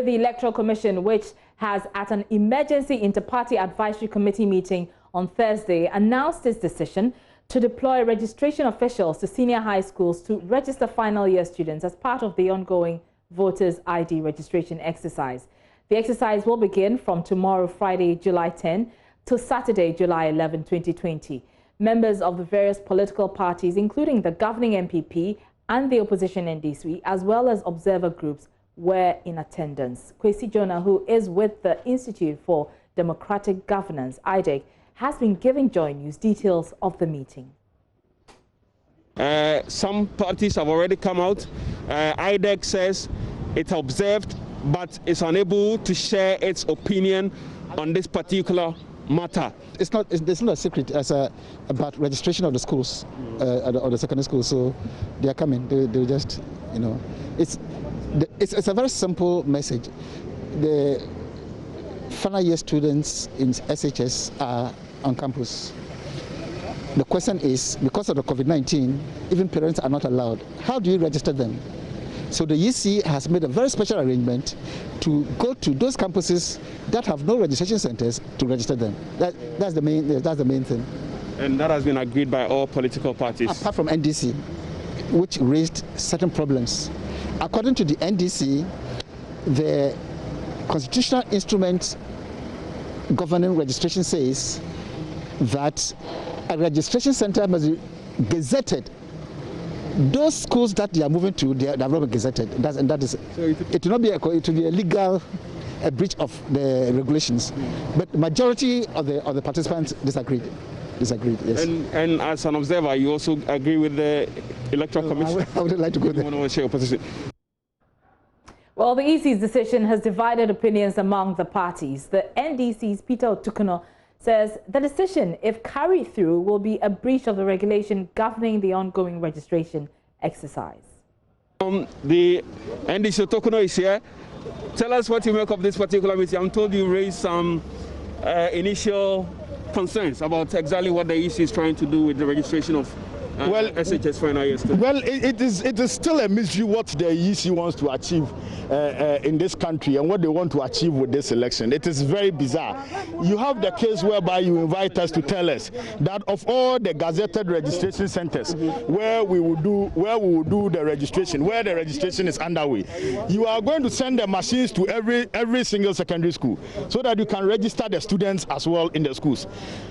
The Electoral Commission, which has at an emergency inter-party advisory committee meeting on Thursday, announced its decision to deploy registration officials to senior high schools to register final year students as part of the ongoing voters' ID registration exercise. The exercise will begin from tomorrow, Friday, July 10, to Saturday, July 11, 2020. Members of the various political parties, including the governing MPP and the opposition NDC, as well as observer groups, were in attendance. Kwesi Jonah, who is with the Institute for Democratic Governance, IDEG, has been giving JoyNews details of the meeting. Some parties have already come out. IDEG says it's observed, but is unable to share its opinion on this particular matter. It's not a secret about registration of the schools, or the secondary schools. So they are coming. They just, it's a very simple message. The final year students in SHS are on campus. The question is, because of the COVID-19, even parents are not allowed. How do you register them? So the EC has made a very special arrangement to go to those campuses that have no registration centers to register them. That's the main thing. And that has been agreed by all political parties? Apart from NDC, which raised certain problems. According to the NDC, the constitutional instrument governing registration says that a registration center must be gazetted. Those schools that they are moving to, they have not been gazetted. It will not be it will be a legal breach of the regulations. But the majority of the participants disagreed. Yes. And as an observer, you also agree with the Electoral Commission? I would like to go there. You want to share your position? Well, the EC's decision has divided opinions among the parties. The NDC's Peter Otukuno says the decision, if carried through, will be a breach of the regulation governing the ongoing registration exercise. The NDC Otukuno is here. Tell us what you make of this particular meeting. I'm told you raised some initial concerns about exactly what the EC is trying to do with the registration of SHS final year students. Well, it is still a mystery what the EC wants to achieve in this country and what they want to achieve with this election. It is very bizarre. You have the case whereby you invite us to tell us that of all the gazetted registration centers where we will do the registration, where the registration is underway, you are going to send the machines to every single secondary school so that you can register the students as well in the schools.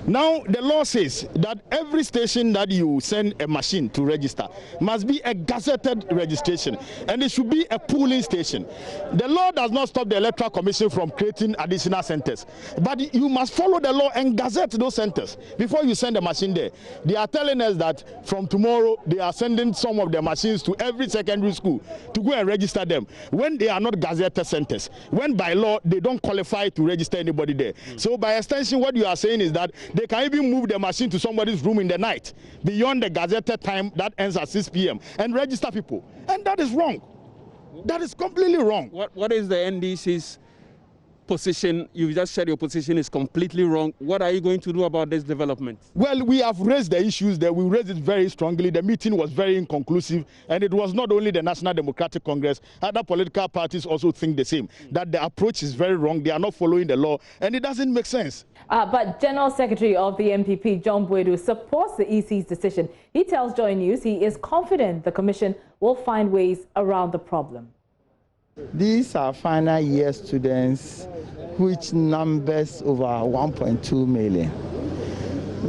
Now, the law says that every station that you send a machine to register must be a gazetted registration, and it should be a polling station. The law does not stop the Electoral Commission from creating additional centers, but you must follow the law and gazette those centers before you send a machine there. They are telling us that from tomorrow they are sending some of the machines to every secondary school to go and register them when they are not gazetted centers, when by law they don't qualify to register anybody there. So by extension, what you are saying is that they can even move the machine to somebody's room in the night beyond the gazetted time that ends at 6 p.m. and register people, and that is wrong. That is completely wrong. What is the NDC's position? You've just said your position is completely wrong. What are you going to do about this development? Well, we have raised the issues there. We raised it very strongly. The meeting was very inconclusive, and it was not only the National Democratic Congress. Other political parties also think the same, that the approach is very wrong. They are not following the law, and it doesn't make sense. But General Secretary of the MPP, John Boedu, supports the EC's decision. He tells JoyNews he is confident the Commission will find ways around the problem. These are final year students, which numbers over 1.2 million.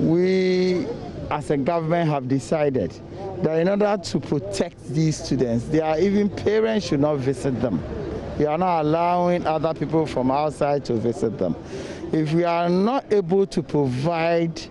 We, as a government, have decided that in order to protect these students, even parents should not visit them. We are not allowing other people from outside to visit them. If we are not able to provide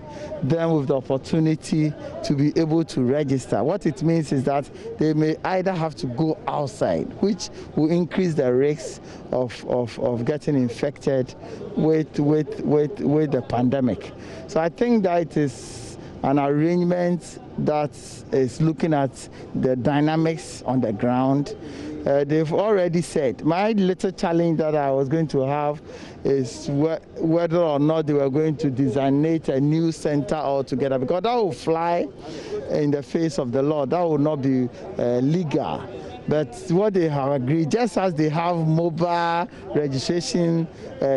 them with the opportunity to be able to register, what it means is that they may either have to go outside, which will increase the risk of getting infected with the pandemic. So I think that it is an arrangement that is looking at the dynamics on the ground. They've already said, my little challenge that I was going to have is whether or not they were going to designate a new center altogether, because that will fly in the face of the law. That will not be legal. But what they have agreed, just as they have mobile registration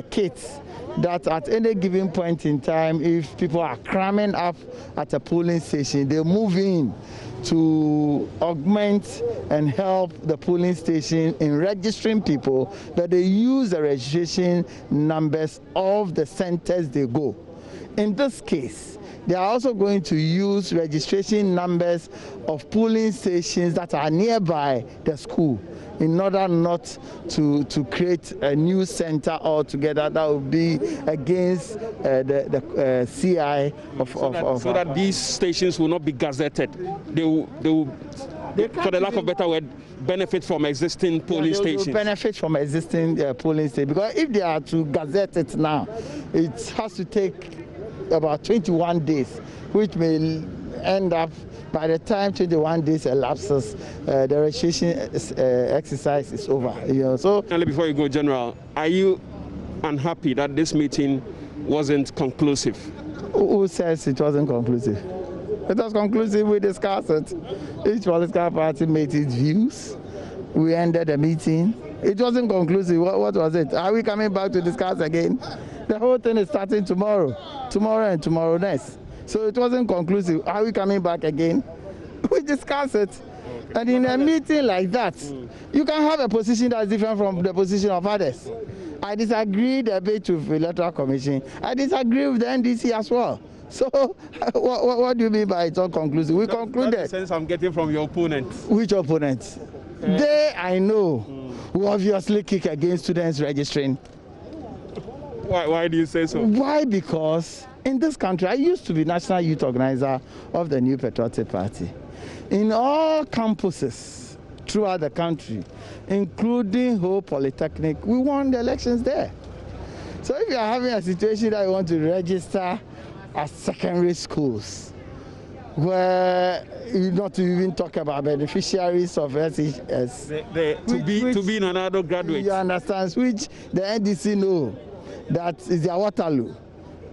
kits, that at any given point in time, if people are cramming up at a polling station, they move in to augment and help the polling station in registering people, that they use the registration numbers of the centers they go. In this case, they are also going to use registration numbers of polling stations that are nearby the school, in order not to create a new center altogether that would be against the CI so that these stations will not be gazetted. They will for the lack of better word, benefit from existing polling stations. They will benefit from existing polling stations, because if they are to gazette it now, it has to take about 21 days, which may end up, by the time 21 days elapses, the registration exercise is over. So before you go, General, are you unhappy that this meeting wasn't conclusive? Who says it wasn't conclusive? It was conclusive. We discussed it. Each political party made its views. We ended the meeting. It wasn't conclusive. What was it? Are we coming back to discuss again? The whole thing is starting tomorrow and tomorrow next. So it wasn't conclusive. Are we coming back again? We discuss it. Okay. And in a meeting like that, you can have a position that's different from the position of others. I disagree a bit with the Electoral Commission. I disagree with the NDC as well. So what do you mean by it's unconclusive? We concluded. That's the sense I'm getting from your opponent. Which opponent? They, I know, will obviously kick against students registering. Why do you say so? Why? Because in this country, I used to be national youth organizer of the New Patriotic Party. In all campuses throughout the country, including Ho Polytechnic, we won the elections there. So if you are having a situation that you want to register at secondary schools, where you not to even talk about beneficiaries of SHS, to be an adult graduate. You understand, which the NDC know that is their Waterloo.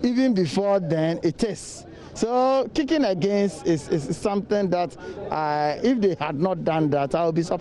Even before then, it is. So kicking against is something that if they had not done that, I would be surprised.